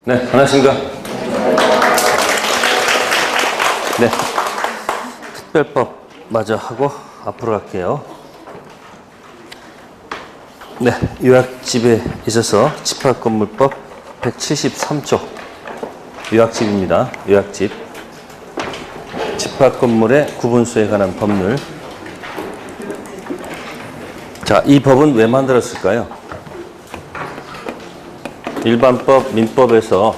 네, 안녕하십니까. 네, 특별법 마저 하고 앞으로 갈게요. 네, 요약집에 있어서 집합건물법 173조 요약집입니다. 요약집. 집합건물의 구분수에 관한 법률. 자, 이 법은 왜 만들었을까요? 일반법, 민법에서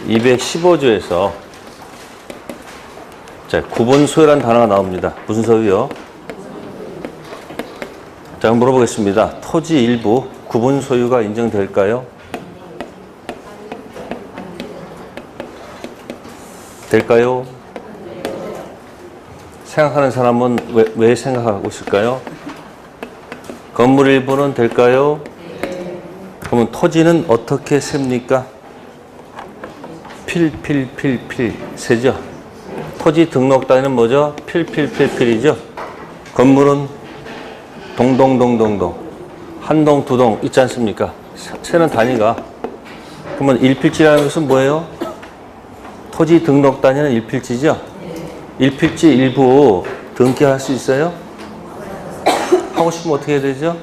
215조에서 자, 구분소유라는 단어가 나옵니다. 무슨 소유요? 자, 물어보겠습니다. 토지 일부 구분소유가 인정될까요? 될까요? 생각하는 사람은 왜 생각하고 있을까요? 건물 일부는 될까요? 그러면 토지는 어떻게 셉니까? 필필필필 세죠. 토지 등록 단위는 뭐죠? 필필필필이죠. 건물은 동동동동동 한 동, 두 동 있지 않습니까? 세는 단위가. 그러면 일필지라는 것은 뭐예요? 토지 등록 단위는 일필지죠. 일필지 일부 등기할 수 있어요? 하고 싶으면 어떻게 해야 되죠?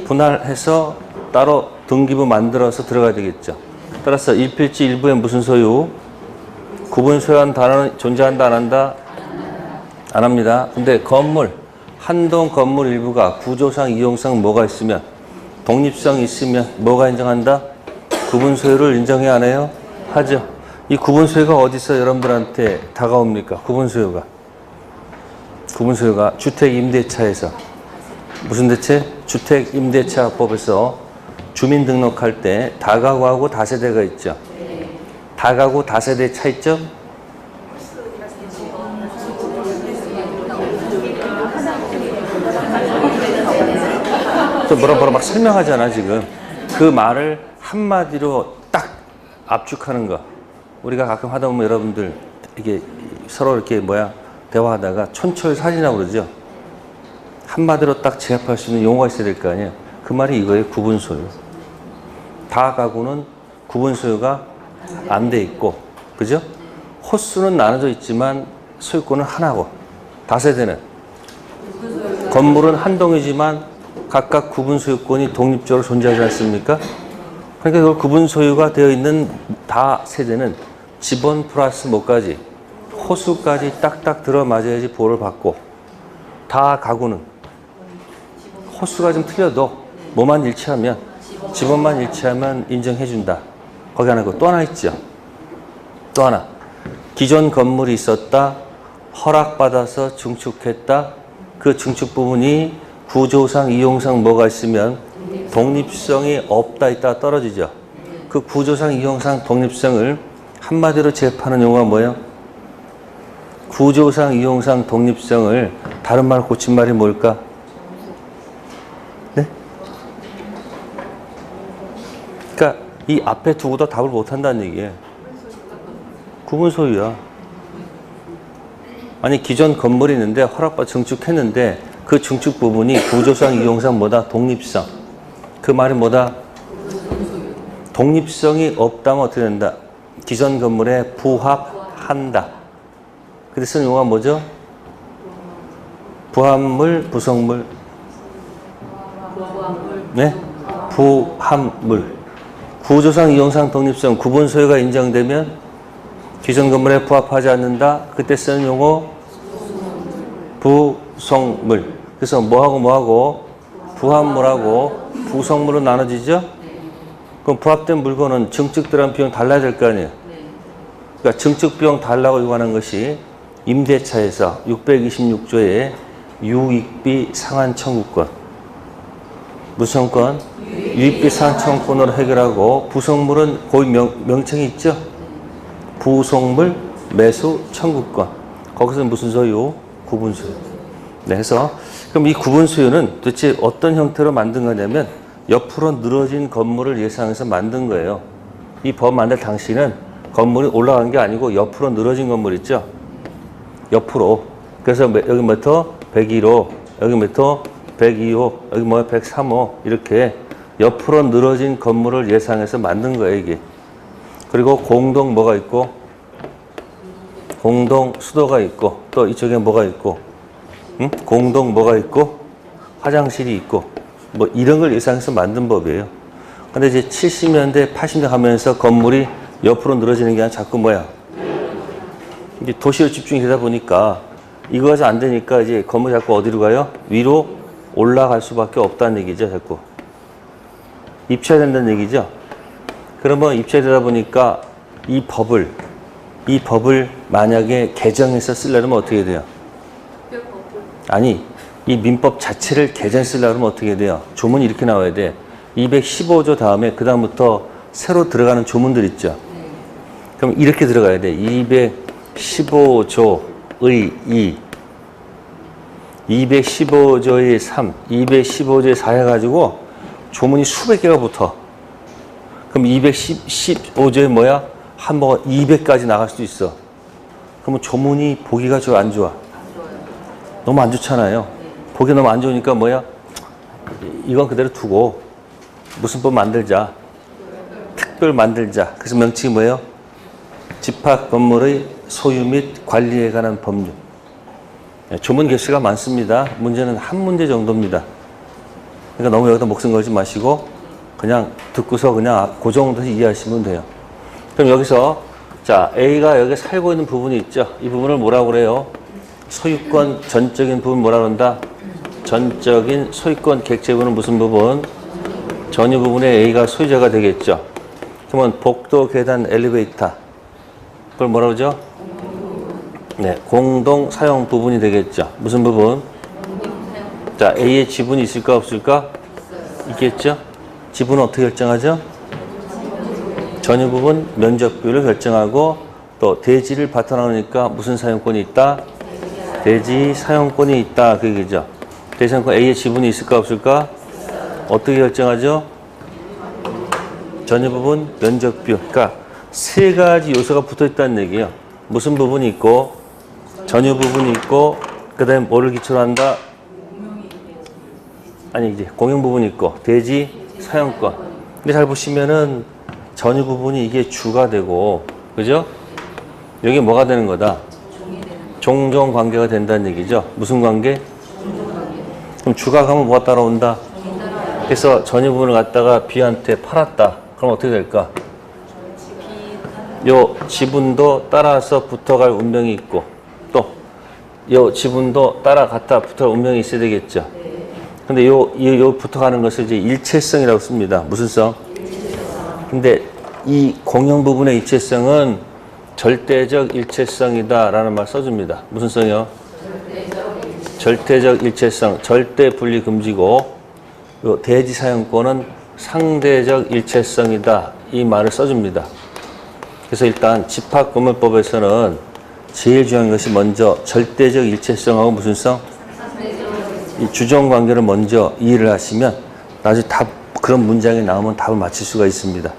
분할해서 따로 등기부 만들어서 들어가야 되겠죠. 따라서 일필지 일부의 무슨 소유? 구분소유한 단어는 존재한다, 안 한다? 안 합니다. 근데 건물, 한동 건물 일부가 구조상, 이용상 뭐가 있으면, 독립성이 있으면 뭐가 인정한다? 구분소유를 인정해 안 해요? 하죠. 이 구분소유가 어디서 여러분들한테 다가옵니까? 구분소유가 주택임대차에서. 무슨 대체? 주택임대차법에서 주민등록할 때 다가구하고 다세대가 있죠. 다가구, 다세대 차이점? 저 뭐라 막 설명하잖아, 지금. 그 말을 한마디로 딱 압축하는 거. 우리가 가끔 하다 보면 여러분들 이게 서로 이렇게 대화하다가 촌철살인이라고 그러죠. 한마디로 딱 제압할 수 있는 용어가 있어야 될 거 아니에요. 그 말이 이거예요. 구분소유. 다가구는 구분소유가 안 돼 있고, 그죠? 호수는 나눠져 있지만 소유권은 하나고, 다세대는 건물은 한 동이지만 각각 구분소유권이 독립적으로 존재하지 않습니까? 그러니까 이걸 구분소유가 되어 있는 다세대는 지번 플러스 뭐까지? 호수까지 딱딱 들어맞아야지 보호를 받고, 다가구는 호수가 좀 틀려도 뭐만 일치하면, 지번만 일치하면 인정해준다. 거기 하나 있고 또 하나 있죠. 또 하나. 기존 건물이 있었다. 허락받아서 증축했다. 그 증축 부분이 구조상, 이용상 뭐가 있으면 독립성이 없다, 있다 떨어지죠. 그 구조상, 이용상 독립성을 한마디로 제압하는 용어가 뭐예요? 구조상, 이용상 독립성을 다른 말 고친 말이 뭘까? 네? 그러니까 이 앞에 두고도 답을 못한다는 얘기예요. 구분소유야. 아니 기존 건물이 있는데 허락받아 증축했는데 그 증축 부분이 구조상, 이용상 뭐다? 독립성. 그 말이 뭐다? 독립성이 없다면 어떻게 된다? 기존 건물에 부합한다. 그래서 용어가 뭐죠? 부합물, 부속물. 네? 부합물. 구조상, 이용상, 독립성, 구분 소유가 인정되면 기존 건물에 부합하지 않는다. 그때 쓰는 용어 부속물. 그래서 뭐하고 부합물하고 부속물로 나눠지죠? 그럼 부합된 물건은 증축 들어간 비용 달라야 될 거 아니에요? 그러니까 증축 비용 달라고 요구하는 것이 임대차에서 626조의 유익비 상환 청구권. 무슨 청구권? 유익비 상환 청구권으로 해결하고, 부속물은 거기 명칭이 있죠? 부속물 매수 청구권. 거기서는 무슨 소유? 구분소유. 네, 해서 그럼 이 구분소유는 도대체 어떤 형태로 만든 거냐면 옆으로 늘어진 건물을 예상해서 만든 거예요. 이 법 만들 당시는 건물이 올라간 게 아니고 옆으로 늘어진 건물 있죠? 옆으로. 그래서 여기 몇 호? 101호, 여기 몇 호? 102호, 여기 뭐야? 103호. 이렇게 옆으로 늘어진 건물을 예상해서 만든 거예요, 이게. 그리고 공동 뭐가 있고, 공동 수도가 있고, 또 이쪽에 뭐가 있고, 응? 공동 뭐가 있고, 화장실이 있고, 뭐 이런 걸 예상해서 만든 법이에요. 근데 이제 70년대, 80년대 가면서 건물이 옆으로 늘어지는 게 아니라 자꾸 뭐야? 이제 도시로 집중이 되다 보니까 이거가 안 되니까 이제 건물이 자꾸 어디로 가요? 위로 올라갈 수밖에 없다는 얘기죠, 자꾸. 입체화 된다는 얘기죠. 그러면 입체되다 보니까 이 법을 만약에 개정해서 쓰려면 어떻게 돼요? 아니, 이 민법 자체를 개정해서 쓰려면 어떻게 돼요? 조문이 이렇게 나와야 돼. 215조 다음에 그 다음부터 새로 들어가는 조문들 있죠. 그럼 이렇게 들어가야 돼. 215조의 2, 215조의 3, 215조의 4 해가지고 조문이 수백 개가 붙어. 그럼 215조에 뭐야? 한 번 200까지 나갈 수도 있어. 그러면 조문이 보기가 좋아, 안 좋아? 너무 안 좋잖아요. 보기 너무 안 좋으니까 뭐야? 이건 그대로 두고 무슨 법 만들자. 특별 만들자. 그래서 명칭이 뭐예요? 집합 건물의 소유 및 관리에 관한 법률. 조문 개수가 많습니다. 문제는 한 문제 정도입니다. 그러니까 너무 여기다 목숨 걸지 마시고 그냥 듣고서 그냥 그 정도에서 이해하시면 돼요. 그럼 여기서 자 A가 여기 살고 있는 부분이 있죠. 이 부분을 뭐라고 그래요? 소유권 전적인 부분 뭐라 그런다? 전적인 소유권 객체부는 무슨 부분? 전유 부분에 A가 소유자가 되겠죠. 그러면 복도, 계단, 엘리베이터 그걸 뭐라 그러죠? 네, 공동 사용 부분이 되겠죠. 무슨 부분? 자, A의 지분이 있을까 없을까? 있겠죠. 지분은 어떻게 결정하죠? 전유 부분 면적 비율을 결정하고 또 대지를 바탕으로 하니까 무슨 사용권이 있다? 대지 사용권이 있다. 그 얘기죠. 대지 사용권 A의 지분이 있을까 없을까? 어떻게 결정하죠? 전유 부분 면적 비율. 그러니까 세 가지 요소가 붙어 있다는 얘기예요. 무슨 부분이 있고 전유 부분이 있고 그다음에 뭐를 기초로 한다? 아니 이제 공용 부분이 있고 대지 사용권. 근데 잘 보시면은 전유 부분이 이게 주가 되고 그죠? 여기 뭐가 되는 거다? 종종 관계가 된다는 얘기죠. 무슨 관계? 그럼 주가 가면 뭐가 따라온다? 그래서 전유 부분을 갖다가 B한테 팔았다. 그럼 어떻게 될까? 요 지분도 따라서 붙어갈 운명이 있고 또 요 지분도 따라갔다 붙어갈 운명이 있어야 되겠죠. 근데 요 붙어가는 것을 이제 일체성이라고 씁니다. 무슨 성? 근데 이 공용 부분의 일체성은 절대적 일체성이다 라는 말 써줍니다. 무슨 성이요? 절대적 일체성, 절대 분리 금지고 요 대지 사용권은 상대적 일체성이다 이 말을 써줍니다. 그래서 일단 집합건물법에서는 제일 중요한 것이 먼저 절대적 일체성하고 무슨 성? 이 주종 관계를 먼저 이해를 하시면 나중에 답 그런 문장이 나오면 답을 맞출 수가 있습니다.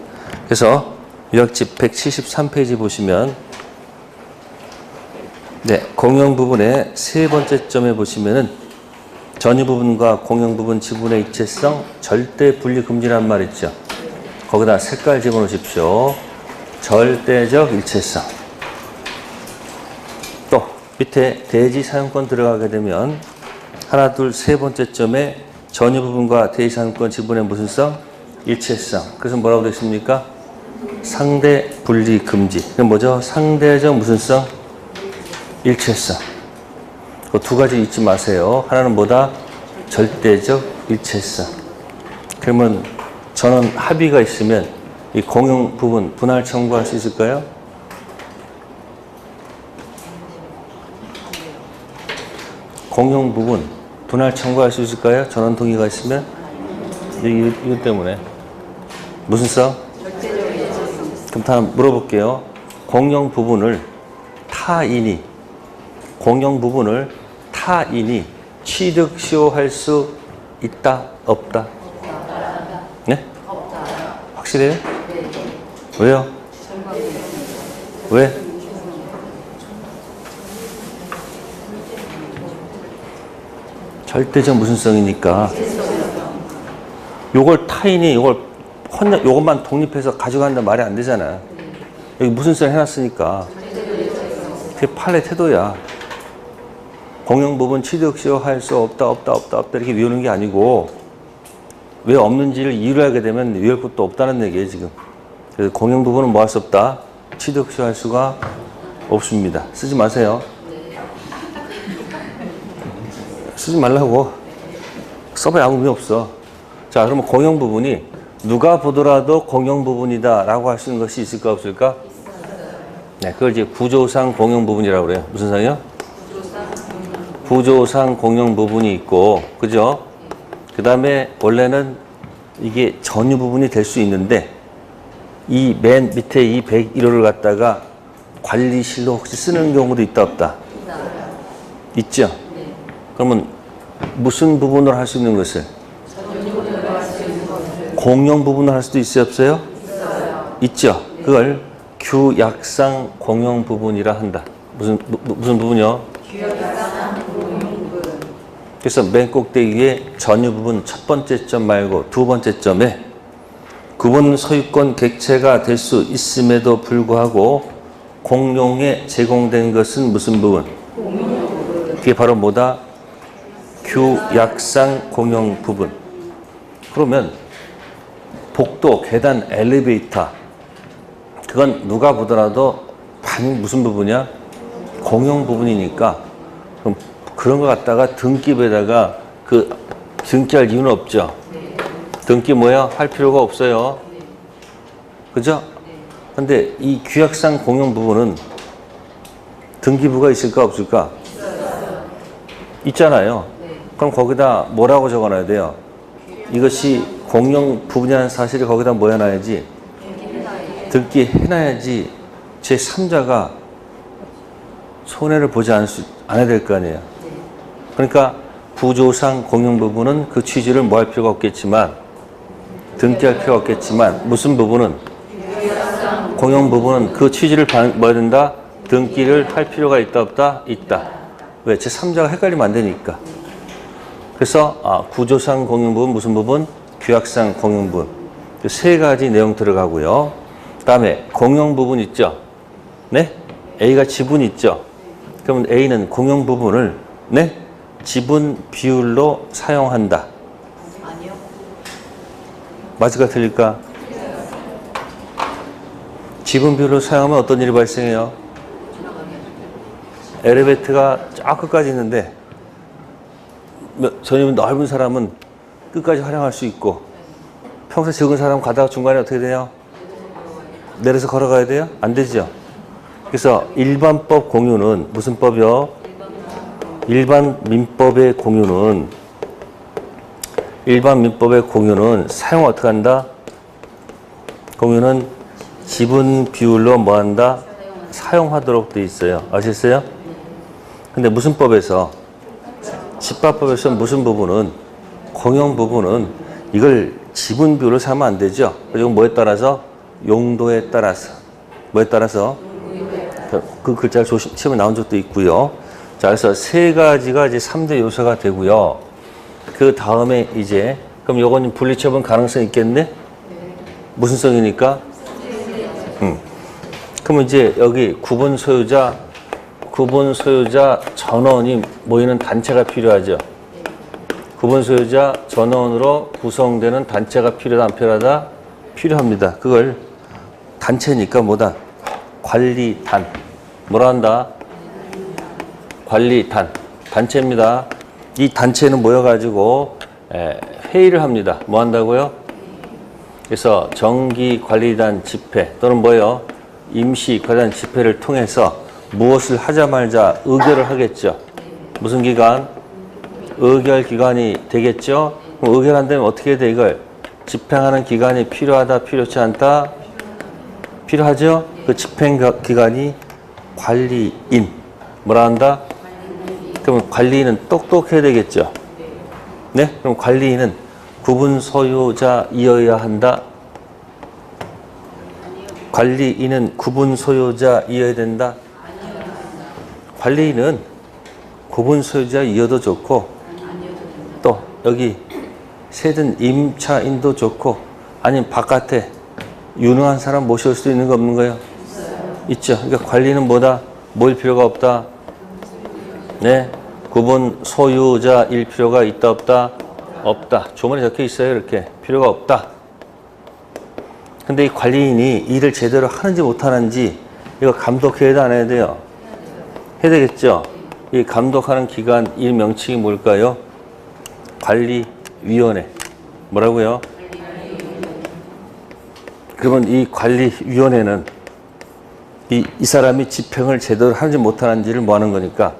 그래서 요약집 173페이지 보시면 네, 공용 부분의 세 번째 점에 보시면은 전유 부분과 공용 부분 지분의 일체성 절대 분리 금지란 말 있죠. 거기다 색깔 집어넣으십시오. 절대적 일체성. 또 밑에 대지 사용권 들어가게 되면 하나, 둘, 세 번째 점에 전유 부분과 대지 사용권 지분의 무슨 성? 일체성. 그래서 뭐라고 되어 있습니까? 상대 분리 금지. 그럼 뭐죠? 상대적 무슨 성? 일체성. 그 두 가지 잊지 마세요. 하나는 뭐다? 절대적 일체성. 그러면 전원 합의가 있으면 이 공용 부분 분할 청구할 수 있을까요? 공용 부분 분할 청구할 수 있을까요? 전원 동의가 있으면? 이것 때문에. 무슨 성? 그럼 다음 물어볼게요. 공용 부분을 타인이 취득, 시효할 수 있다? 없다? 네? 확실해요? 왜요? 왜? 절대적 무슨 성이니까 요걸 타인이 요것만 독립해서 가져간다 말이 안 되잖아. 여기 무슨 썰 해놨으니까. 그게 판례 태도야. 공용부분 취득시효할 수 없다 이렇게 외우는 게 아니고 왜 없는지를 이유를 알게 되면 외울 것도 없다는 얘기예요 지금. 그래서 공용부분은 뭐 할 수 없다? 취득시효할 수가 없습니다. 쓰지 마세요. 쓰지 말라고. 써봐야 아무 의미 없어. 자, 그러면 공용부분이 누가 보더라도 공용부분이다 라고 할 수 있는 것이 있을까 없을까? 네, 그걸 이제 구조상 공용부분이라고 그래요. 무슨 상이요? 구조상 공용부분이 있고, 그죠? 그 다음에 원래는 이게 전유 부분이 될 수 있는데 이 맨 밑에 이 101호를 갖다가 관리실로 혹시 쓰는 경우도 있다 없다? 있죠? 그러면 무슨 부분으로 할 수 있는 것을? 공용 부분으로 할 수도 있어요 없어요? 있죠? 그걸 규약상 공용 부분이라 한다. 무슨 부분이요? 그래서 맨 꼭대기에 전유 부분 첫 번째 점 말고 두 번째 점에 구분 소유권 객체가 될 수 있음에도 불구하고 공용에 제공된 것은 무슨 부분? 그게 바로 뭐다? 규약상 공용 부분. 그러면 복도, 계단, 엘리베이터 그건 누가 보더라도 무슨 부분이야? 공용 부분이니까 그럼 그런 거 갖다가 등기부에다가 그 등기할 이유는 없죠. 등기 뭐야? 할 필요가 없어요. 그죠? 근데 이 규약상 공용 부분은 등기부가 있을까 없을까? 있잖아요. 그럼 거기다 뭐라고 적어놔야 돼요? 이것이 공용 부분이라는 사실을 거기다 뭐 해놔야지? 등기해놔야지 제3자가 손해를 보지 않아야 될 거 아니에요. 그러니까 구조상 공용 부분은 그 취지를 뭐 할 필요가 없겠지만 등기할 필요가 없겠지만 무슨 부분은? 공용 부분은 그 취지를 뭐 해야 된다? 등기를 할 필요가 있다 없다? 있다. 왜? 제3자가 헷갈리면 안 되니까. 그래서 구조상 공용 부분 무슨 부분? 규약상 공용 부분. 세 가지 내용 들어가고요. 다음에 공용 부분 있죠? 네? A가 지분 있죠? 그러면 A는 공용 부분을 네? 지분 비율로 사용한다. 아니요. 맞을까 틀릴까? 지분 비율로 사용하면 어떤 일이 발생해요? 엘리베이터가 쫙 끝까지 있는데 전혀 넓은 사람은 끝까지 활용할 수 있고 평소에 적은 사람 가다가 중간에 어떻게 돼요? 내려서 걸어가야 돼요? 안 되죠. 그래서 일반법 공유는 무슨 법이요? 일반 민법의 공유는 사용 어떻게 한다? 공유는 지분 비율로 뭐 한다? 사용하도록 돼 있어요. 아셨어요? 근데 무슨 법에서? 집합법에서 무슨 부분은 공용 부분은 이걸 지분 비율로 사면 안 되죠. 그리고 뭐에 따라서? 용도에 따라서. 뭐에 따라서? 그 글자를 시험에 나온 적도 있고요. 자, 그래서 세 가지가 이제 3대 요소가 되고요. 그 다음에 이제 그럼 요거는 분리처분 가능성 있겠네? 무슨 성이니까? 그러면 이제 여기 구분 소유자 전원이 모이는 단체가 필요하죠. 구분 소유자 전원으로 구성되는 단체가 필요하다 안 필요하다? 필요합니다. 그걸 단체니까 뭐다? 관리단. 뭐라 한다? 관리단. 단체입니다. 이 단체는 모여가지고 회의를 합니다. 뭐 한다고요? 그래서 정기관리단 집회 또는 뭐예요? 임시관리단 집회를 통해서 무엇을 하자 말자 의결을 하겠죠. 무슨 기간? 의결기관이 되겠죠. 그럼 의결한다면 어떻게 해야 돼? 이걸 집행하는 기관이 필요하다 필요치 않다? 필요하죠. 그 집행기관이 관리인. 뭐라 한다? 그럼 관리인은 똑똑해야 되겠죠. 네? 그럼 관리인은 구분 소유자이어야 한다? 관리인은 구분 소유자이어야 된다? 관리인은 구분 소유자이어도 좋고 또 여기 새든 임차인도 좋고 아니면 바깥에 유능한 사람 모셔올 수도 있는 거 없는 거예요? 있죠. 그러니까 관리는 뭐다? 뭐일 필요가 없다? 네. 구분 소유자일 필요가 있다 없다? 없다. 조문에 적혀 있어요. 이렇게. 필요가 없다. 근데 이 관리인이 일을 제대로 하는지 못하는지 이거 감독해야 돼, 안 해야 돼요? 해야 되겠죠? 이 감독하는 기관 일 명칭이 뭘까요? 관리위원회. 뭐라고요? 그러면 이 관리위원회는 이 사람이 집행을 제대로 하는지 못하는지를 뭐 하는 거니까?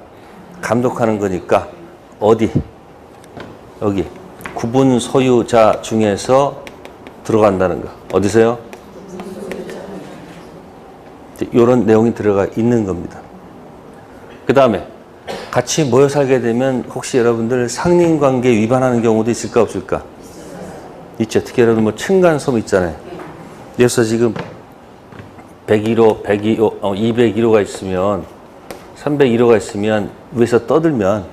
감독하는 거니까 어디? 여기 구분 소유자 중에서 들어간다는 거. 어디서요? 이런 내용이 들어가 있는 겁니다. 그 다음에 같이 모여 살게 되면 혹시 여러분들 상린관계 위반하는 경우도 있을까 없을까? 있죠. 특히 여러분 뭐 층간소음 있잖아요. 그래서 지금 101호, 201호가 있으면 301호가 있으면 위에서 떠들면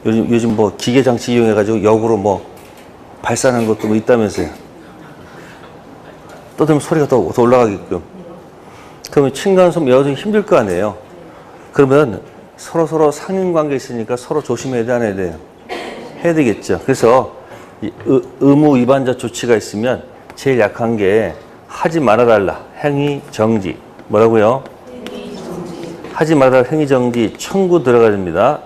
요즘 뭐 기계장치 이용해가지고 역으로 뭐 발산한 것도 뭐 있다면서요. 떠들면 소리가 더 올라가게끔. 그러면 층간소음 여전히 힘들 거 아니에요. 그러면 서로 상인관계 있으니까 서로 조심해야 돼, 안 해야 돼요? 해야 되겠죠. 그래서 의무 위반자 조치가 있으면 제일 약한 게 하지 말아달라. 행위 정지. 뭐라고요? 하지 말아달라. 행위 정지. 청구 들어가야 됩니다.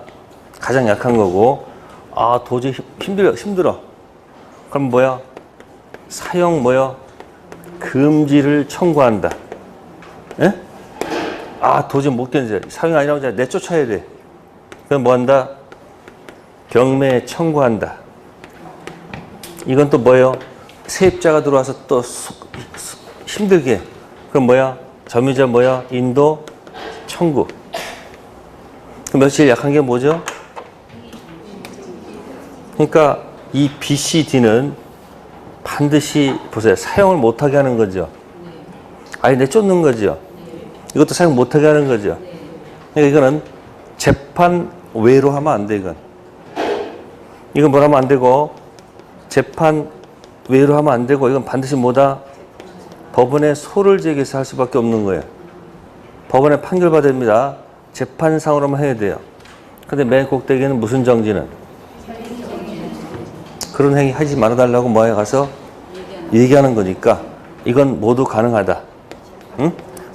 가장 약한 거고. 아, 도저히 힘들어. 그럼 뭐야? 사용 뭐야? 금지를 청구한다. 예? 아, 도저히 못 견뎌. 사용 아니라고 하자. 내쫓아야 돼. 그럼 뭐 한다? 경매 청구한다. 이건 또 뭐예요? 세입자가 들어와서 또 힘들게. 그럼 뭐야? 점유자 뭐야? 인도 청구. 그럼 며칠 약한 게 뭐죠? 그러니까 이 B, C, D는 반드시 보세요. 사용을 못하게 하는 거죠. 아예 내쫓는 거죠. 이것도 사용 못하게 하는 거죠. 그러니까 이거는 재판 외로 하면 안 돼, 이건. 이건 뭘 하면 안 되고, 재판 외로 하면 안 되고, 이건 반드시 뭐다? 법원에 소를 제기해서 할 수밖에 없는 거예요. 법원에 판결받아야 됩니다. 재판상으로만 해야 돼요. 근데 맨 꼭대기는 무슨 정지는? 그런 행위 하지 말아달라고 뭐에 가서 얘기하는 거니까 이건 모두 가능하다. 응?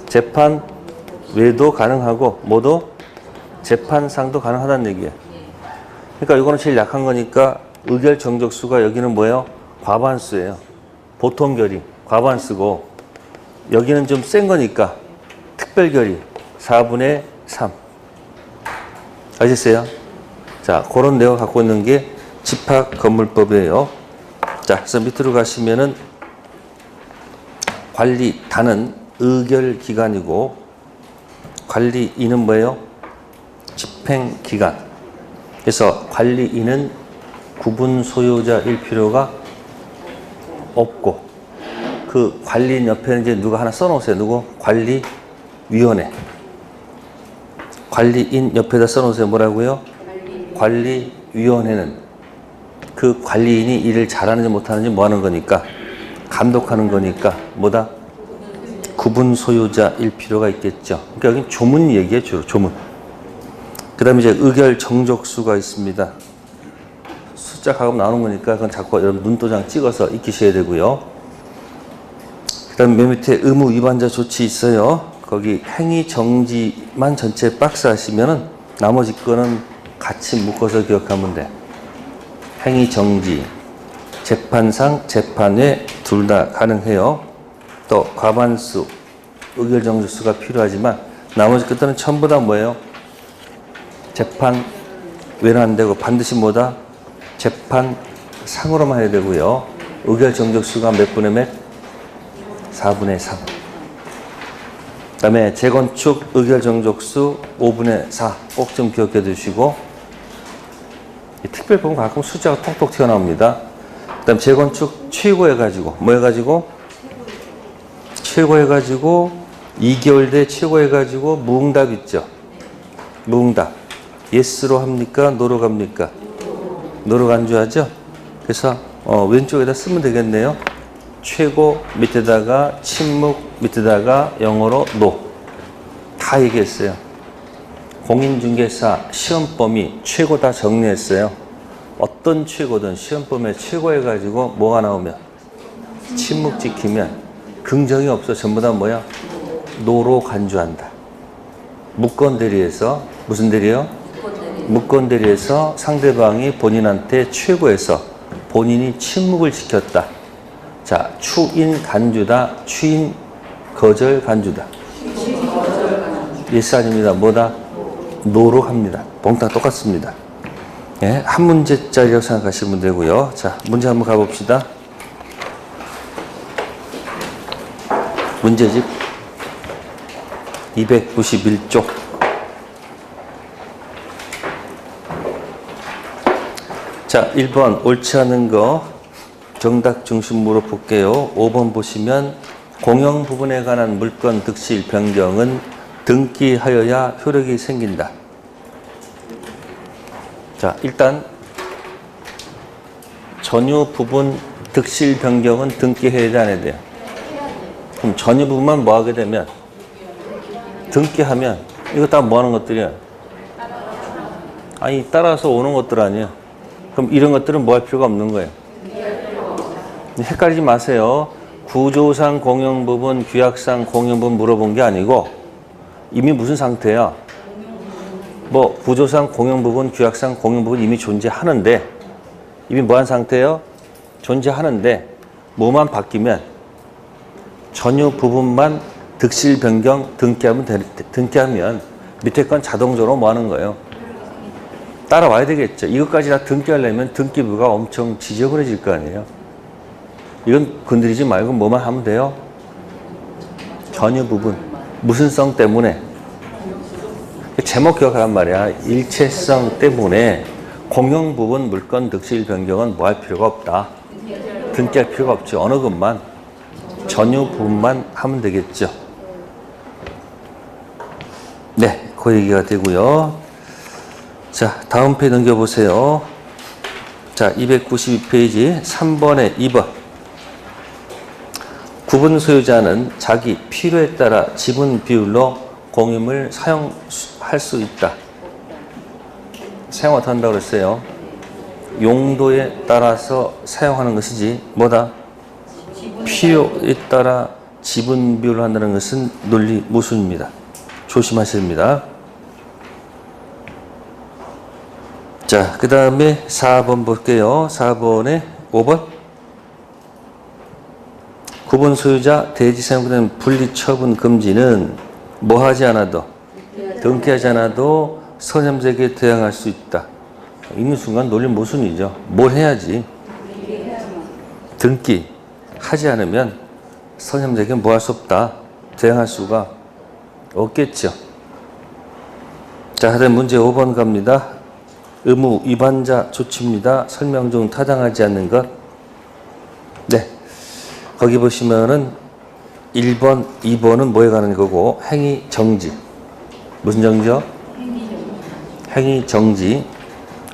재판 외도 가능하고 모두 재판상도 가능하다는 얘기예요. 그러니까 이거는 제일 약한 거니까 의결 정족수가 여기는 뭐예요? 과반수예요. 보통 결의 과반수고 여기는 좀 센 거니까 특별 결의 4분의 3. 아셨어요? 자, 그런 내용 갖고 있는 게 집합건물법이에요. 자, 그래서 밑으로 가시면은 관리단은 의결기관이고 관리인은 뭐예요? 집행기관. 그래서 관리인은 구분 소유자일 필요가 없고 그 관리인 옆에는 이제 누가 하나 써놓으세요. 누구? 관리위원회. 관리인 옆에다 써놓으세요. 뭐라고요? 관리위원회는 그 관리인이 일을 잘하는지 못하는지 뭐 하는 거니까 감독하는 거니까 뭐다? 구분 소유자일 필요가 있겠죠. 그러니까 여기 조문 얘기예요. 주로 조문. 그 다음에 이제 의결 정족수가 있습니다. 숫자 가끔 나오는 거니까 그건 자꾸 여러분 눈도장 찍어서 익히셔야 되고요. 그 다음에 맨 밑에 의무 위반자 조치 있어요. 거기 행위 정지만 전체 박스 하시면은 나머지 거는 같이 묶어서 기억하면 돼. 행위 정지, 재판상, 재판외 둘 다 가능해요. 또 과반수, 의결 정족수가 필요하지만 나머지 것들은 전부 다 뭐예요? 재판 외는 안 되고 반드시 뭐다? 재판상으로만 해야 되고요. 의결 정족수가 몇 분의 몇? 4분의 3. 그 다음에 재건축 의결 정족수 5분의 4. 꼭 좀 기억해 두시고 특별 보면 가끔 숫자가 톡톡 튀어나옵니다. 그 다음 재건축 최고 해가지고 뭐 해가지고? 최고 해가지고 2개월 대 최고 해가지고 무응답 있죠. 무응답. 예스로 합니까? 노로 갑니까? 노로 간주하죠. 그래서 왼쪽에다 쓰면 되겠네요. 최고 밑에다가 침묵 밑에다가 영어로 노. 다 얘기했어요. 공인중개사 시험 범위 최고 다 정리했어요. 어떤 최고든 시험 범위 최고 해가지고 뭐가 나오면 침묵 지키면 긍정이 없어. 전부 다 뭐야? 노로 간주한다. 무건 대리에서 무슨 대리요? 무건 대리에서 상대방이 본인한테 최고에서 본인이 침묵을 지켰다. 자, 추인 간주다. 추인 거절 간주다. 예스 아닙니다. 뭐다? 노로 합니다. 봉타 똑같습니다. 예, 한 문제짜리라고 생각하시면 되고요. 자, 문제 한번 가봅시다. 문제집 291쪽. 자, 1번 옳지 않은 거 정답 중심으로 볼게요. 5번 보시면 공용 부분에 관한 물건 득실 변경은 등기하여야 효력이 생긴다. 자, 일단 전유 부분 득실 변경은 등기해야 돼, 안 해야 돼요? 그럼 전유 부분만 뭐 하게 되면 등기하면 이거 다 뭐 하는 것들이야? 아니, 따라서 오는 것들 아니에요. 그럼 이런 것들은 뭐 할 필요가 없는 거예요. 헷갈리지 마세요. 구조상 공용 부분, 규약상 공용 부분 물어본 게 아니고 이미 무슨 상태야? 뭐 구조상 공용 부분, 규약상 공용 부분 이미 존재하는데 이미 뭐한 상태예요? 존재하는데 뭐만 바뀌면 전유 부분만 득실 변경 등기하면 밑에 건 자동적으로 뭐 하는 거예요? 따라와야 되겠죠. 이것까지 다 등기하려면 등기부가 엄청 지저분해질 거 아니에요. 이건 건드리지 말고 뭐만 하면 돼요? 전유 부분. 무슨 성 때문에? 제목 기억하란 말이야. 일체성 때문에 공용 부분 물건 득실 변경은 뭐 할 필요가 없다. 등기할 필요가 없죠. 어느 것만 전유 부분만 하면 되겠죠. 네, 그 얘기가 되고요. 자, 다음 페이지 넘겨보세요. 자, 292페이지 3번에 2번. 구분 소유자는 자기 필요에 따라 지분 비율로 공임을 사용할 수 있다. 사용 어떻게 한다고 그랬어요? 용도에 따라서 사용하는 것이지 뭐다? 필요에 따라 지분 비율을 한다는 것은 논리 모순입니다. 조심하셔야 됩니다. 자, 그 다음에 4번 볼게요. 4번에 5번. 구분 소유자 대지 사용된 분리 처분 금지는 뭐 하지 않아도 등기하지 않아도 선임자에게 대항할 수 있다. 있는 순간 논리 모순이죠. 뭘 해야지? 등기 하지 않으면 선임자에게 뭐 할 수 없다. 대항할 수가 없겠죠. 자, 하여튼 문제 5번 갑니다. 의무 위반자 조치입니다. 설명 중 타당하지 않는 것. 네. 거기 보시면은 1번, 2번은 뭐에 관한 거고, 행위 정지. 무슨 정지요? 행위 정지.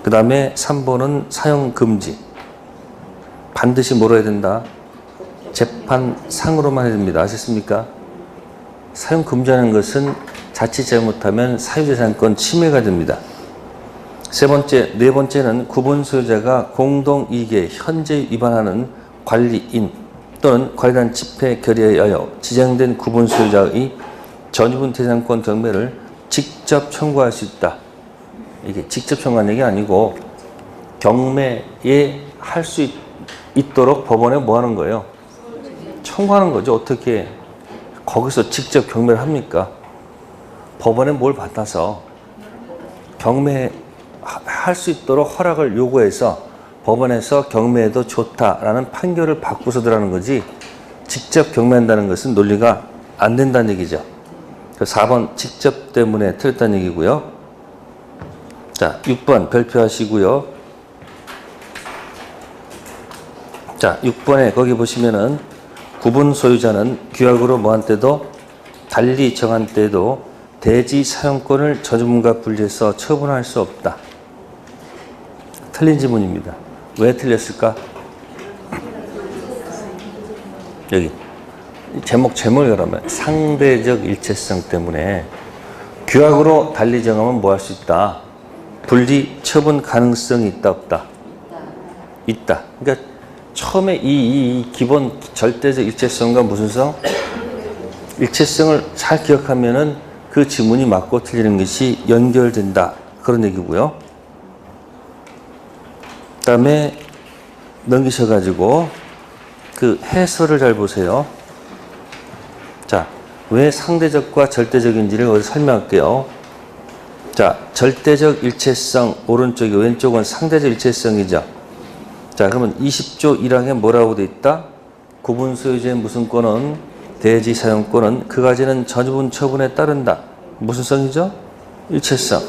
그 다음에 3번은 사용 금지. 반드시 뭐로 해야 된다? 재판상으로만 해야 됩니다. 아셨습니까? 사용 금지하는 것은 자칫 잘못하면 사유재산권 침해가 됩니다. 네 번째는 구분 소유자가 공동이익에 현재 위반하는 관리인 또는 관리단 집회 결의에 의하여 지정된 구분 소유자의 전유분 대상권 경매를 직접 청구할 수 있다. 이게 직접 청구하는 얘기 아니고 경매에 할 수 있도록 법원에 뭐 하는 거예요? 청구하는 거죠. 어떻게 거기서 직접 경매를 합니까? 법원에 뭘 받아서 경매 할 수 있도록 허락을 요구해서 법원에서 경매해도 좋다라는 판결을 받고서 들어가는 거지 직접 경매한다는 것은 논리가 안 된다는 얘기죠. 4번 직접 때문에 틀렸다는 얘기고요. 자, 6번 별표하시고요. 자, 6번에 거기 보시면은 구분 소유자는 규약으로 뭐한 때도 달리 정한 때도 대지 사용권을 전유분과 분리해서 처분할 수 없다. 틀린 지문입니다. 왜 틀렸을까? 여기 제목을 그러면 상대적 일체성 때문에 규약으로 달리 정하면 뭐 할 수 있다? 분리 처분 가능성이 있다 없다? 있다. 그러니까 처음에 이 기본 절대적 일체성과 무슨 성? 일체성을 잘 기억하면은 그 지문이 맞고 틀리는 것이 연결된다. 그런 얘기고요. 그 다음에 넘기셔가지고 그 해설을 잘 보세요. 자, 왜 상대적과 절대적인지를 어디 설명할게요. 자, 절대적 일체성 오른쪽이 왼쪽은 상대적 일체성이죠. 자, 그러면 20조 1항에 뭐라고 돼 있다? 구분 소유자의 무슨 권은 대지 사용권은 그 가지는 전유분 처분에 따른다. 무슨 성이죠? 일체성.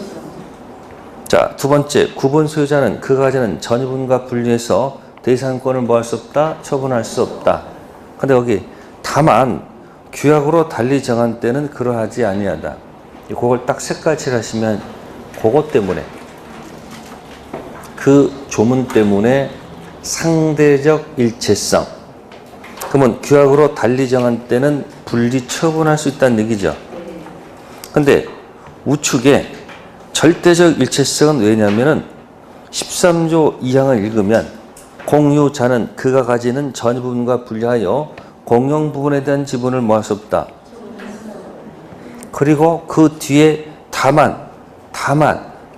자, 두 번째, 구분 소유자는 그 가지는 전유분과 분리해서 대지 사용권을 뭐 할 수 없다? 처분할 수 없다. 근데 여기 다만 규약으로 달리 정한 때는 그러하지 아니하다. 그걸 딱 색깔칠 하시면 그것 때문에 그 조문 때문에 상대적 일체성. 그러면 규약으로 달리 정한 때는 분리 처분할 수 있다는 얘기죠. 근데 우측에 절대적 일체성은 왜냐면은 13조 2항을 읽으면 공유자는 그가 가지는 전유부분과 분리하여 공용 부분에 대한 지분을 뭐 할 수 없다. 그리고 그 뒤에 다만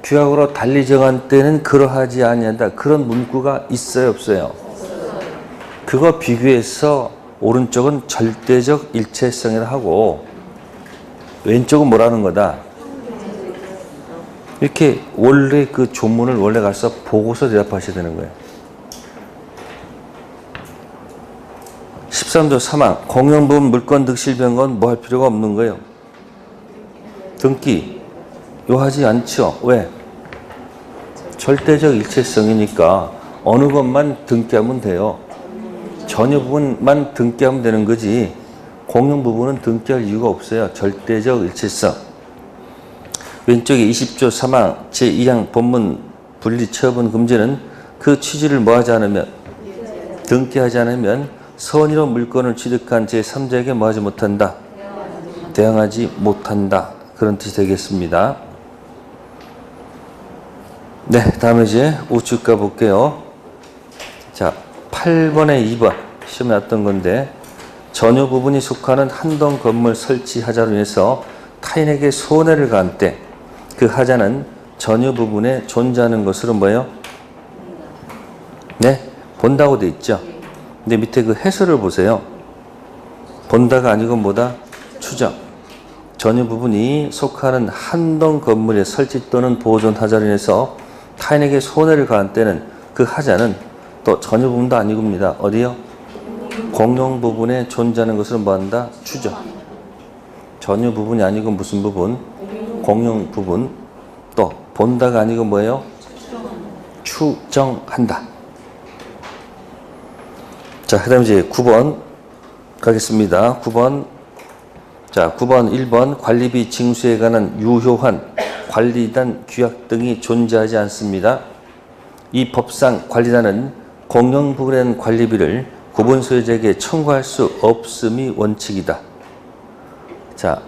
규약으로 달리 정한 때는 그러하지 아니한다. 그런 문구가 있어요, 없어요? 그거 비교해서 오른쪽은 절대적 일체성이라 하고 왼쪽은 뭐라는 거다? 이렇게 원래 그 조문을 원래 가서 보고서 대답하셔야 되는 거예요. 13조 3항 공용부분 물권 득실 변건 뭐 할 필요가 없는 거예요. 등기 요하지 않죠. 왜? 절대적 일체성이니까 어느 것만 등기하면 돼요. 전유 부분만 등기하면 되는 거지 공용 부분은 등기할 이유가 없어요. 절대적 일체성. 왼쪽에 20조 3항 제2항 본문 분리 처분 금지는 그 취지를 뭐하지 않으면 등기하지 않으면 선의로 물건을 취득한 제3자에게 뭐하지 못한다. 대항하지 못한다. 그런 뜻이 되겠습니다. 네, 다음에 이제 우측 가볼게요. 자, 8번에 2번 시험에 났던 건데 전유 부분이 속하는 한동 건물 설치 하자로 인해서 타인에게 손해를 가한 때 그 하자는 전유 부분에 존재하는 것으로 뭐예요? 네, 본다고 돼 있죠. 근데 밑에 그 해설을 보세요. 본다가 아니고 뭐다? 추정. 전유 부분이 속하는 한동 건물의 설치 또는 보존 하자로 인해서 타인에게 손해를 가한 때는 그 하자는 또 전유 부분도 아니고입니다. 어디요? 공용 부분에 존재하는 것을 뭐한다? 추정. 전유 부분이 아니고 무슨 부분? 공용 부분. 또 본다가 아니고 뭐예요? 추정한다. 자, 그 다음에 이제 9번 가겠습니다. 9번. 자, 9번, 1번 관리비 징수에 관한 유효한 관리단 규약 등이 존재하지 않습니다. 이 법상 관리단은 공용 부분에 대한 관리비를 구분 소유자에게 청구할 수 없음이 원칙이다. 자,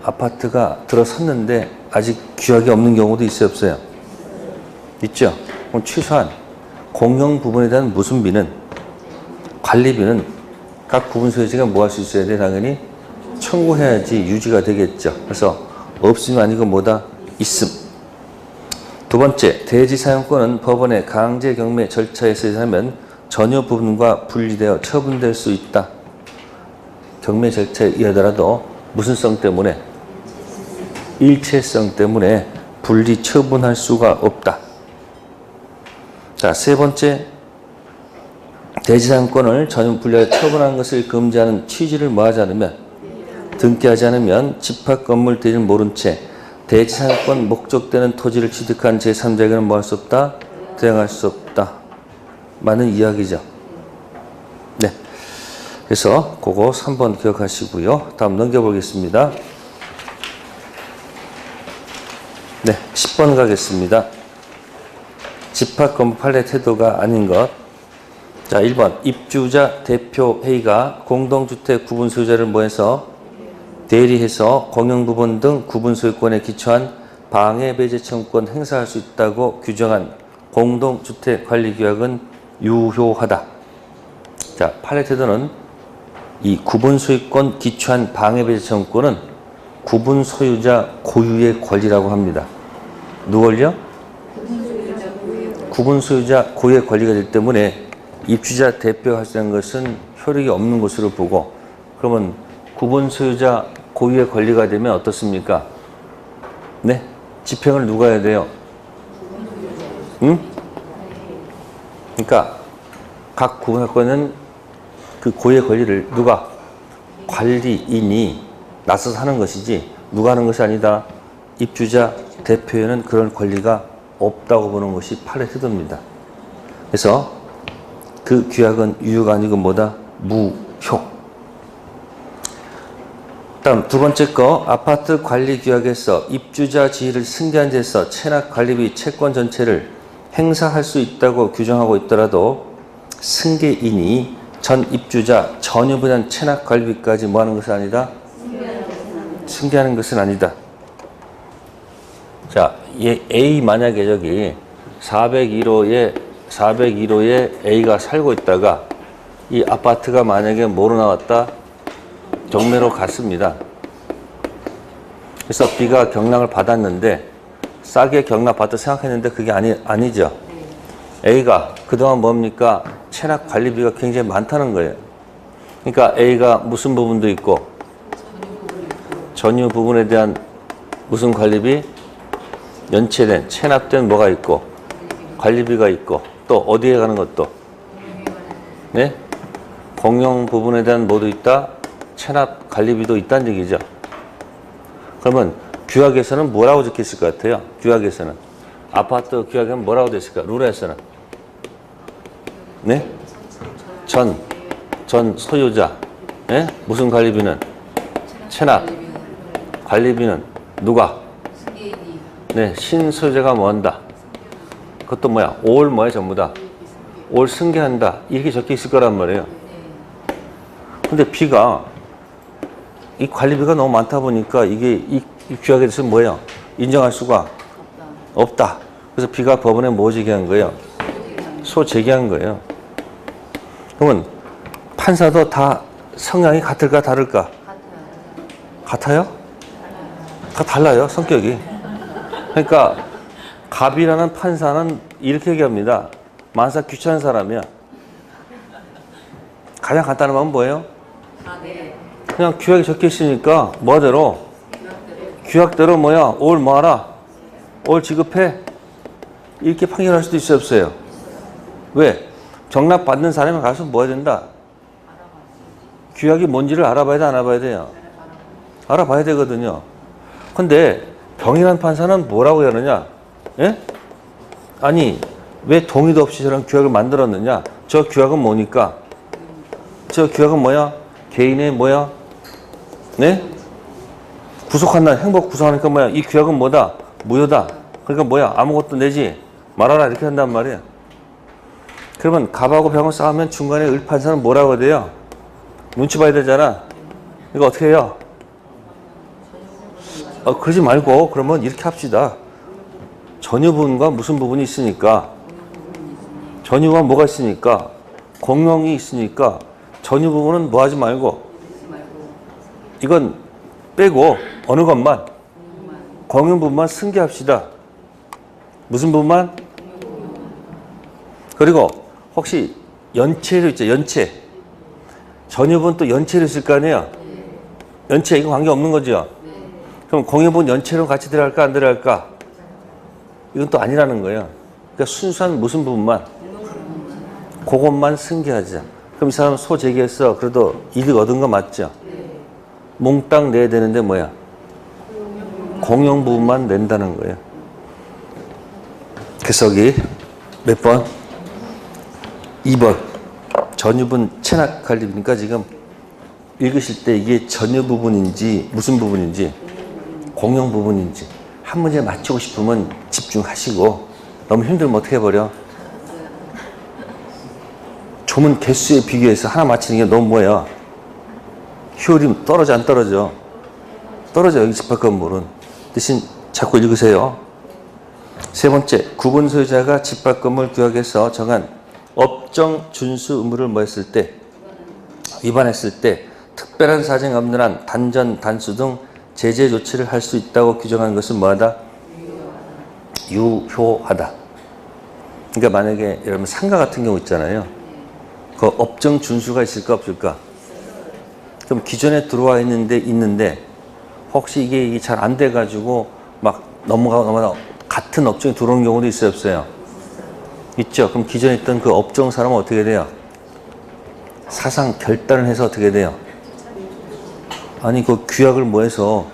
아파트가 들어섰는데 아직 규약이 없는 경우도 있어요, 없어요? 있죠? 그럼 최소한 공용 부분에 대한 무슨 비는 관리비는 각 구분 소유자가 뭐 할 수 있어야 돼? 당연히 청구해야지 유지가 되겠죠. 그래서 없으면 아니고 뭐다? 있음. 두 번째, 대지 사용권은 법원의 강제 경매 절차에 의하면 전유 부분과 분리되어 처분될 수 있다. 경매 절차에 의하더라도 무슨 성 때문에? 일체성 때문에 분리 처분할 수가 없다. 자, 세 번째, 대지 사용권을 전유 분리하여 처분한 것을 금지하는 취지를 뭐하지 않으면 등기하지 않으면 집합 건물 대지를 모른 채 대지 사용권 목적되는 토지를 취득한 제3자에게는 뭐 할 수 없다? 대항할 수 없다. 맞는 이야기죠. 네. 그래서 그거 3번 기억하시고요. 다음 넘겨보겠습니다. 네, 10번 가겠습니다. 집합 건물 판례 태도가 아닌 것. 자, 1번. 입주자 대표회의가 공동주택 구분소유자를 모여서 대리해서 공용부분 등 구분소유권에 기초한 방해배제 청구권 행사할 수 있다고 규정한 공동주택관리규약은 유효하다. 자, 판례 태도는 이 구분소유권 기초한 방해배제 청구권은 구분소유자 고유의 권리라고 합니다. 누구 권리요? 구분소유자 고유의 권리가 되기 때문에 입주자 대표가 할 수 있는 것은 효력이 없는 것으로 보고, 그러면 구분소유자 고유의 권리가 되면 어떻습니까? 네? 집행을 누가 해야 돼요? 응? 그러니까 각 구분사건은 그 고유의 권리를 누가? 관리인이 나서서 하는 것이지 누가 하는 것이 아니다. 입주자 대표에는 그런 권리가 없다고 보는 것이 판례 태도입니다. 그래서 그 규약은 유효가 아니고 뭐다? 무효. 다음 두 번째 거, 아파트 관리 규약에서 입주자 지위를 승계한 데서 체납 관리비 채권 전체를 행사할 수 있다고 규정하고 있더라도 승계인이 전 입주자 전유 분양 체납 관리비까지 뭐 하는 것은 아니다? 승계하는 것은 아니다. 자, A 만약에 저기 401호에 A가 살고 있다가 이 아파트가 만약에 뭐로 나왔다? 경매로 갔습니다. 그래서 B가 경락을 받았는데 싸게 경락 받다 생각했는데 그게 아니죠. A가 그동안 뭡니까? 체납 관리비가 굉장히 많다는 거예요. 그러니까 A가 무슨 부분도 있고 전유 부분에 대한 무슨 관리비? 연체된, 체납된 뭐가 있고 관리비가 있고 또 어디에 가는 것도 네? 공용 부분에 대한 뭐도 있다? 체납 관리비도 있다는 얘기죠. 그러면 규약에서는 뭐라고 적혀 있을 것 같아요? 규약에서는 아파트 규약에는 뭐라고 되어 있을까? 룰에서는 네? 전 소유자 네? 무슨 관리비는? 체납 관리비는 누가? 네, 신소유자가 뭐 한다? 그것도 뭐야? 올 뭐야 전부 다? 올 승계한다. 이렇게 적혀 있을 거란 말이에요. 근데 B가 이 관리비가 너무 많다 보니까 이게 이 규약에 대해서 뭐예요? 인정할 수가 없다. 그래서 B가 법원에 뭐 제기한 거예요? 소제기한 거예요. 그러면 판사도 다 성향이 같을까 다를까? 같아요? 다 달라요, 성격이. 그러니까 갑이라는 판사는 이렇게 얘기합니다. 만사 귀찮은 사람이야. 가장 간단한 말은 뭐예요? 그냥 규약에 적혀 있으니까 뭐대로? 규약대로 뭐야? 올 뭐하라? 올 지급해? 이렇게 판결할 수도 있어요, 없어요? 왜? 경락 받는 사람이 가서 뭐 해야 된다? 규약이 뭔지를 알아봐야 돼, 안 알아봐야 돼요? 알아봐야 되거든요. 근데 병인한 판사는 뭐라고 하느냐? 예? 아니, 왜 동의도 없이 저런 규약을 만들었느냐? 저 규약은 뭐니까? 저 규약은 뭐야? 개인의 뭐야? 네? 구속한 날 행복 구속하니까 뭐야? 이 규약은 뭐다? 무효다. 그러니까 뭐야? 아무것도 내지 말아라 이렇게 한단 말이야. 그러면 갑하고 병을 싸우면 중간에 을판사는 뭐라고 돼요? 눈치 봐야 되잖아. 이거 어떻게 해요? 그러지 말고 그러면 이렇게 합시다. 전유 부분과 무슨 부분이 있으니까 전유가 뭐가 있으니까 공용이 있으니까 전유 부분은 뭐 하지 말고 이건 빼고 어느 것만 공용 부분만 승계합시다. 무슨 부분만? 그리고 혹시 연체도 있죠. 연체. 전유 부분 또 연체로 있을 거 아니에요. 연체 이거 관계없는 거죠. 그럼 공용 부분 연체로 같이 들어갈까 안 들어갈까? 이건 또 아니라는 거예요. 그러니까 순수한 무슨 부분만 그것만 승계하자. 그럼 이 사람 소 제기했어. 그래도 이득 얻은 거 맞죠? 몽땅 내야 되는데 뭐야? 공용 부분만 낸다는 거예요. 그래서 여기 몇 번? 2번. 전유분 체납 관리비니까 지금 읽으실 때 이게 전유 부분인지 무슨 부분인지 공용 부분인지 한 문제 맞추고 싶으면 집중하시고 너무 힘들면 어떻게 해버려? 조문 개수에 비교해서 하나 맞히는 게 너무 뭐야? 효율이 떨어져 안 떨어져? 떨어져. 여기 집합 건물은. 대신 자꾸 읽으세요. 세 번째, 구분 소유자가 집합 건물 규약에서 정한 업종 준수 의무를 뭐 했을 때, 위반했을 때 특별한 사정이 없는 한 단전, 단수 등 제재 조치를 할 수 있다고 규정한 것은 뭐하다? 유효하다. 그러니까 만약에 여러분 상가 같은 경우 있잖아요. 그 업종 준수가 있을까 없을까? 그럼 기존에 들어와 있는데 혹시 이게 잘 안 돼가지고 막 넘어가거나 같은 업종에 들어오는 경우도 있어요 없어요? 있죠. 그럼 기존에 있던 그 업종 사람은 어떻게 돼요? 사상 결단을 해서 어떻게 돼요? 아니 그 규약을 뭐 해서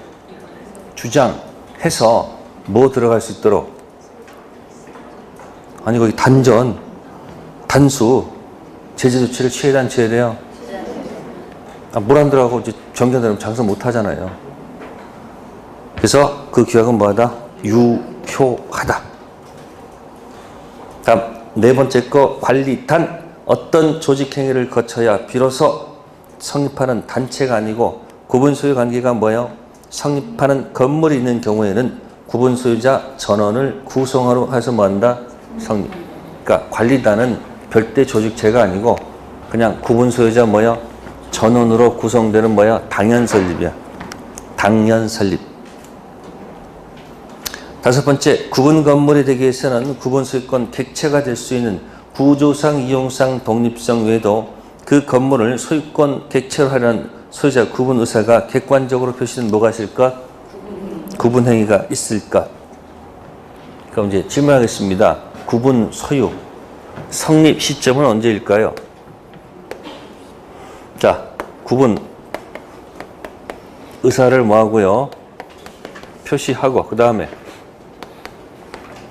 주장해서 뭐 들어갈 수 있도록, 아니 거기 단전, 단수 제재 조치를 취해야 안 취해야 돼요? 물 안 들어가고 이제 정견대로 장사 못 하잖아요. 그래서 그 규약은 뭐하다? 유효하다. 다음 네 번째 거, 관리단. 어떤 조직행위를 거쳐야 비로소 성립하는 단체가 아니고 구분 소유 관계가 뭐예요? 성립하는 건물이 있는 경우에는 구분 소유자 전원을 구성하러 해서 뭐한다? 성립. 그러니까 관리단은 별대 조직체가 아니고 그냥 구분 소유자 뭐예요? 전원으로 구성되는 뭐예요? 당연 설립이야. 당연 설립. 다섯 번째, 구분 건물이 되기 위해서는 구분 소유권 객체가 될 수 있는 구조상, 이용상, 독립성 외에도 그 건물을 소유권 객체로 하려는 소유자 구분 의사가 객관적으로 표시된 뭐가 있을 것? 구분 행위가 있을 것. 그럼 이제 질문하겠습니다. 구분 소유 성립 시점은 언제일까요? 자, 구분 의사를 뭐하고요? 표시하고 그 다음에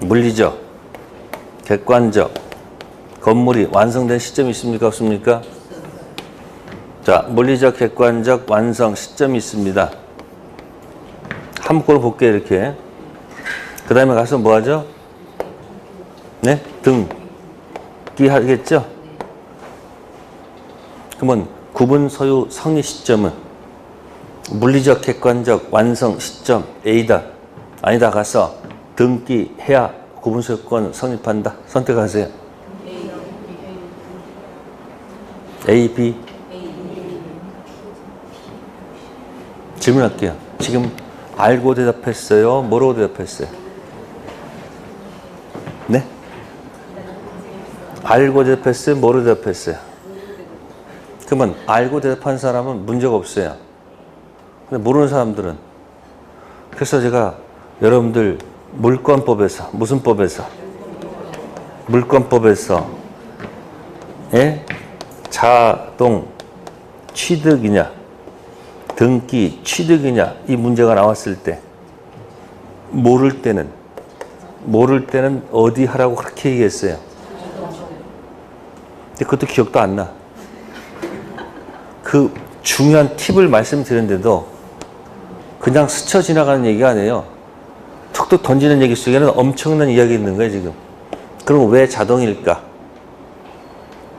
물리적, 객관적 건물이 완성된 시점이 있습니까? 없습니까? 자, 물리적, 객관적 완성 시점이 있습니다. 한꺼번에 볼게요, 이렇게. 그 다음에 가서 뭐 하죠? 네? 등기 하겠죠? 그러면 구분 소유 성립 시점은 물리적, 객관적 완성 시점 A다. 아니다 가서 등기해야 구분 소유권 성립한다. 선택하세요. A, B. 질문할게요. 지금 알고 대답했어요? 모르고 대답했어요? 네? 알고 대답했어요? 모르고 대답했어요? 그러면 알고 대답한 사람은 문제가 없어요. 근데 모르는 사람들은. 그래서 제가 여러분들 물권법에서, 무슨 법에서? 물권법에서 자동 취득이냐 등기 취득이냐 이 문제가 나왔을 때 모를 때는 어디 하라고 그렇게 얘기했어요. 근데 그것도 기억도 안 나. 그 중요한 팁을 말씀드렸는데도 그냥 스쳐 지나가는 얘기가 아니에요. 툭툭 던지는 얘기 속에는 엄청난 이야기 있는 거예요 지금. 그럼 왜 자동일까?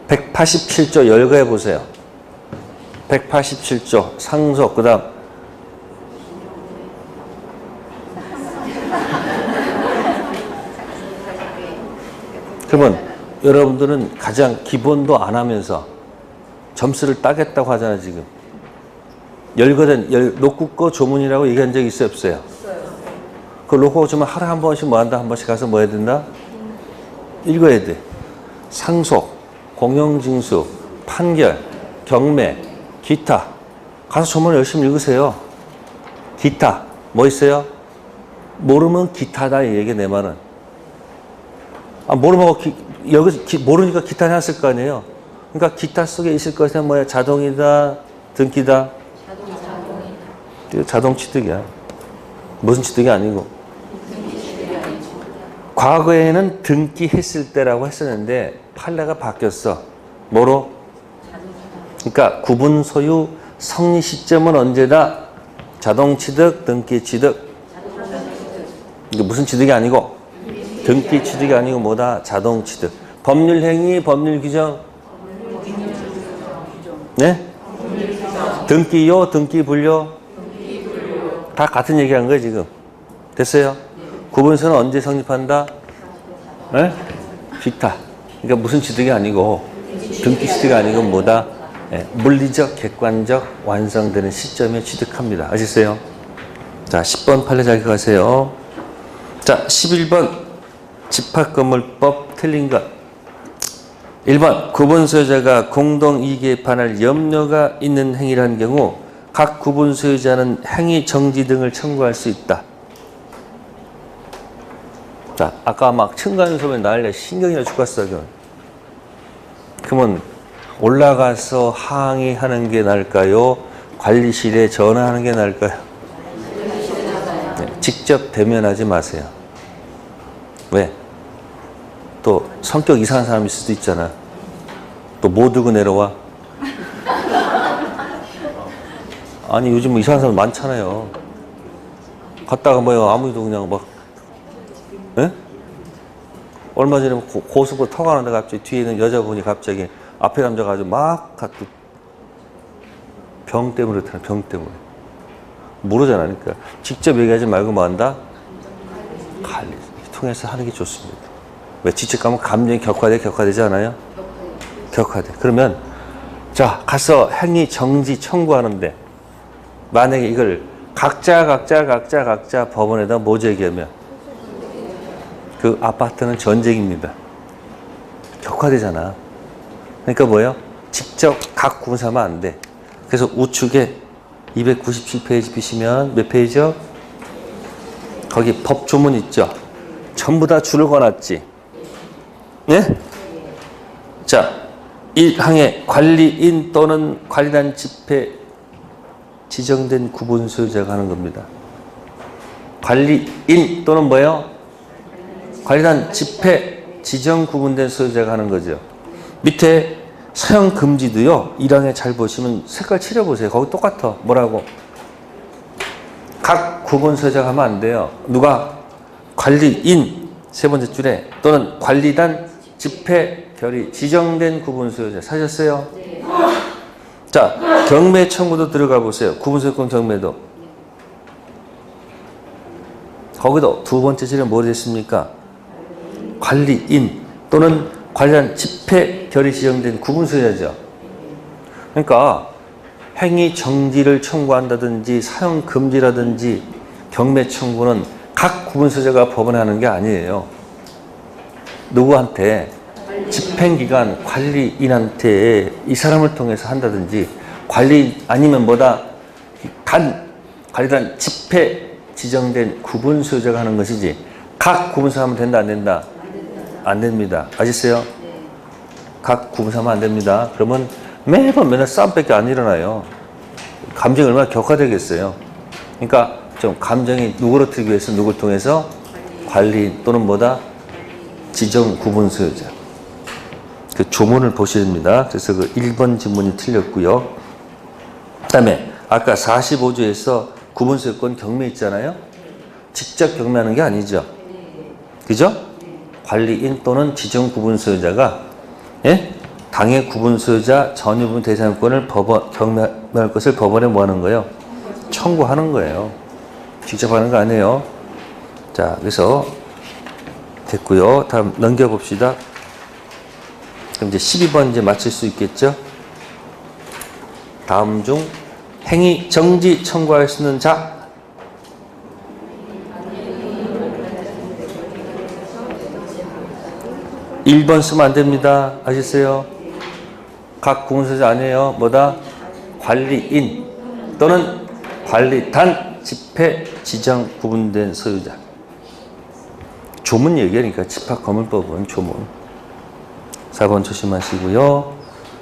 187조 열거해 보세요. 187조 상속 그 다음 그러면 여러분들은 가장 기본도 안 하면서 점수를 따겠다고 하잖아요 지금. 열거된 녹국거 조문이라고 얘기한 적이 있어요 없어요? 그 녹국거 조문 하루에 한 번씩 뭐 한다? 한 번씩 가서 뭐 해야 된다? 읽어야 돼. 상속 공영징수, 판결, 경매, 기타. 가서 조문 열심히 읽으세요. 기타. 뭐 있어요? 모르면 기타다 이 얘기 내 말은. 모르면 여기 모르니까 기타 해놨을 거 아니에요. 그러니까 기타 속에 있을 것은 뭐야? 자동이다, 등기다. 자동 취득이야. 무슨 취득이 아니고. 과거에는 등기했을 때라고 했었는데 판례가 바뀌었어. 뭐로? 그러니까 구분 소유 성립 시점은 언제다? 자동 취득, 등기 취득. 이게 무슨 취득이 아니고 등기 취득이 아니고 뭐다? 자동 취득. 법률 행위, 법률 규정. 네? 등기요, 등기 분료? 다 같은 얘기한 거예요, 지금. 됐어요? 구분서는 언제 성립한다? 네? 비타. 그러니까 무슨 취득이 아니고, 등기 취득이 아니고 뭐다? 네. 물리적, 객관적 완성되는 시점에 취득합니다. 아시겠어요? 자, 10번 판례 잘 기억하세요. 자, 11번 집합건물법 틀린 것. 1번 구분소유자가 공동이익에 반할 염려가 있는 행위를 한 경우 각 구분소유자는 행위 정지 등을 청구할 수 있다. 자, 아까 막 층간소음에 난리가 신경이나 죽었어. 그러면 올라가서 항의하는 게 나을까요? 관리실에 전화하는 게 나을까요? 네, 직접 대면하지 마세요. 왜? 또 성격 이상한 사람일 수도 있잖아. 또 뭐 들고 내려와? 아니 요즘 뭐 이상한 사람 많잖아요. 갔다가 뭐요 아무도 그냥 막 에? 얼마 전에 고속으로 타고 가는데 갑자기 뒤에 있는 여자분이 갑자기 앞에 남자가 아주 막 갖고 병 때문에 그렇다는 병 때문에 모르잖아. 그러니까 직접 얘기하지 말고 뭐 한다? 관리 통해서 하는 게 좋습니다. 왜 직접 가면 감정이 격화되지 않아요? 격화돼. 그러면 자 가서 행위 정지 청구하는데 만약에 이걸 각자 법원에다 뭐 제기하면 그 아파트는 전쟁입니다. 격화되잖아. 그러니까 뭐예요? 직접 각 구분하면 안 돼. 그래서 우측에 297페이지 피시면 몇 페이지요? 거기 법조문 있죠? 전부 다 줄을 거놨지. 네? 자, 1항에 관리인 또는 관리단 집회 지정된 구분 소유자가 하는 겁니다. 관리인 또는 뭐예요? 관리단 집회 지정 구분된 소유자가 하는 거죠. 밑에 사용 금지도요. 1항에 잘 보시면 색깔 칠해보세요. 거기 똑같아. 뭐라고? 각 구분 소유자가 하면 안 돼요. 누가? 관리인 세 번째 줄에 또는 관리단 집회 결의 지정된 구분 소유자 사셨어요? 네. 자, 경매 청구도 들어가 보세요. 구분 소유권 경매도. 거기도 두 번째 줄에 뭐 됐습니까? 관리인 또는 관리단 집회 결의 지정된 구분 소유자죠. 그러니까 행위 정지를 청구한다든지 사용 금지라든지 경매 청구는 각 구분 소유자가 법원에 하는 게 아니에요. 누구한테? 집행기관 관리인한테 이 사람을 통해서 한다든지 관리 아니면 뭐다? 관리단 집회 지정된 구분 소유자가 하는 것이지 각 구분 소유하면 된다 안 된다? 안 됩니다. 아시겠어요? 각 구분 소유하면 안 됩니다. 그러면 매번 맨날 싸움밖에 안 일어나요. 감정이 얼마나 격화되겠어요. 그러니까 좀 감정이 누그러뜨리기 위해서 누구를 통해서 관리 또는 뭐다? 지정 구분 소유자. 그 조문을 보셔야 됩니다. 그래서 그 1번 지문이 틀렸고요. 그 다음에 아까 45조에서 구분 소유권 경매 있잖아요. 직접 경매하는 게 아니죠. 그죠? 관리인 또는 지정 구분 소유자가 예? 당해 구분 소유자 전유분 대상권을 경매할 것을 법원에 뭐 하는 거예요? 청구하는 거예요. 직접 하는 거 아니에요. 자, 그래서 됐고요. 다음 넘겨봅시다. 그럼 이제 12번 이제 맞출 수 있겠죠? 다음 중 행위 정지 청구할 수 있는 자. (1번) 쓰면 안 됩니다. 아셨어요? 각 구분소유자 아니에요. 뭐다? 관리인 또는 관리단 집회 지정 구분된 소유자. 조문 얘기하니까 집합건물법은 조문. 4번 조심하시고요.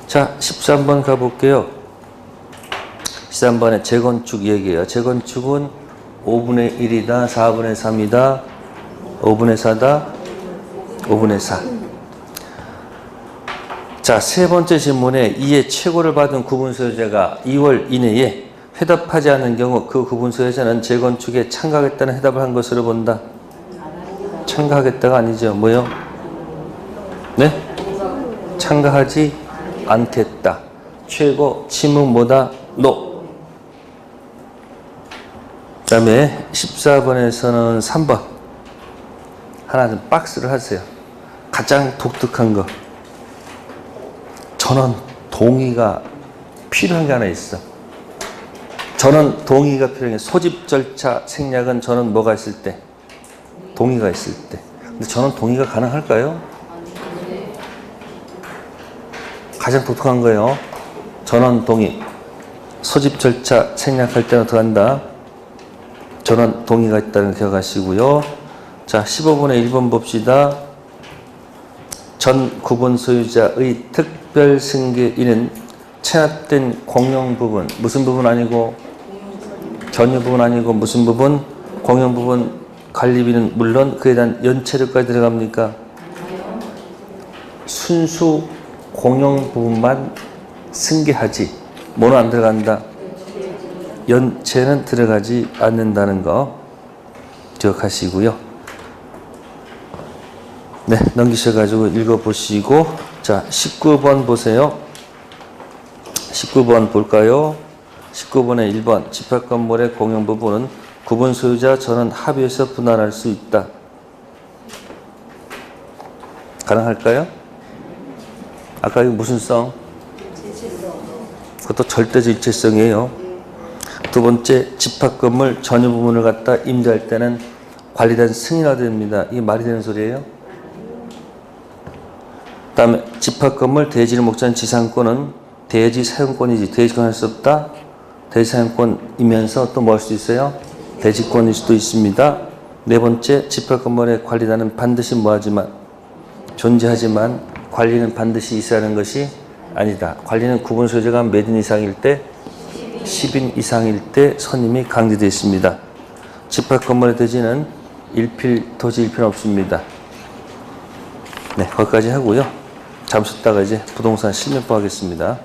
자, 13번 가볼게요. 13번에 재건축 얘기예요. 재건축은 5분의 1이다, 4분의 3이다, 5분의 4다, 5분의 4. 자, 세 번째 질문에 이에 최고를 받은 구분 소유자가 2월 이내에 회답하지 않은 경우 그 구분 소유자는 재건축에 참가하겠다는 해답을 한 것으로 본다. 참가하겠다가 아니죠. 뭐요? 네? 참가하지 않겠다. 최고, 침묵 뭐다? 노. 그 다음에 14번에서는 3번. 하나 좀 박스를 하세요. 가장 독특한 거. 전원 동의가 필요한 게 하나 있어. 전원 동의가 필요한 게 소집 절차 생략은 전원 뭐가 있을 때? 동의가 있을 때. 근데 전원 동의가 가능할까요? 가장 독특한 거예요. 전원 동의. 소집 절차 생략할 때는 어떻게 한다? 전원 동의가 있다는 거 기억하시고요. 자, 15번에 1번 봅시다. 전 구분 소유자의 특별 승계인은 체납된 공용 부분, 무슨 부분 아니고 전유 부분 아니고 무슨 부분? 공용 부분 관리비는 물론 그에 대한 연체료까지 들어갑니까? 순수 공용 부분만 승계하지. 뭐는 안 들어간다? 연체는 들어가지 않는다는 거 기억하시고요. 네, 넘기셔가지고 읽어보시고, 자, 19번 보세요. 19번 볼까요? 19번에 1번 집합건물의 공용 부분은 구분 소유자 전원 합의해서 분할할 수 있다. 가능할까요? 아까 이거 무슨 성? 그것도 절대적 일체성이에요. 두 번째, 집합건물 전유 부분을 갖다 임대할 때는 관리된 승인이 됩니다. 이게 말이 되는 소리예요? 그 다음에 집합건물 대지를 목적한 지상권은 대지 사용권이지 대지권 할 수 없다. 대지 사용권이면서 또 뭐 할 수 있어요? 대지권일 수도 있습니다. 네 번째, 집합건물의 관리단은 반드시 뭐하지만 존재하지만 관리는 반드시 있어야 하는 것이 아니다. 관리는 구분 소유자가 몇 인 이상일 때 10인 이상일 때 선임이 강제되어 있습니다. 집합건물의 대지는 토지 일필은 없습니다. 네, 거기까지 하고요. 잠시 있다가 이제 부동산 실명법 하겠습니다.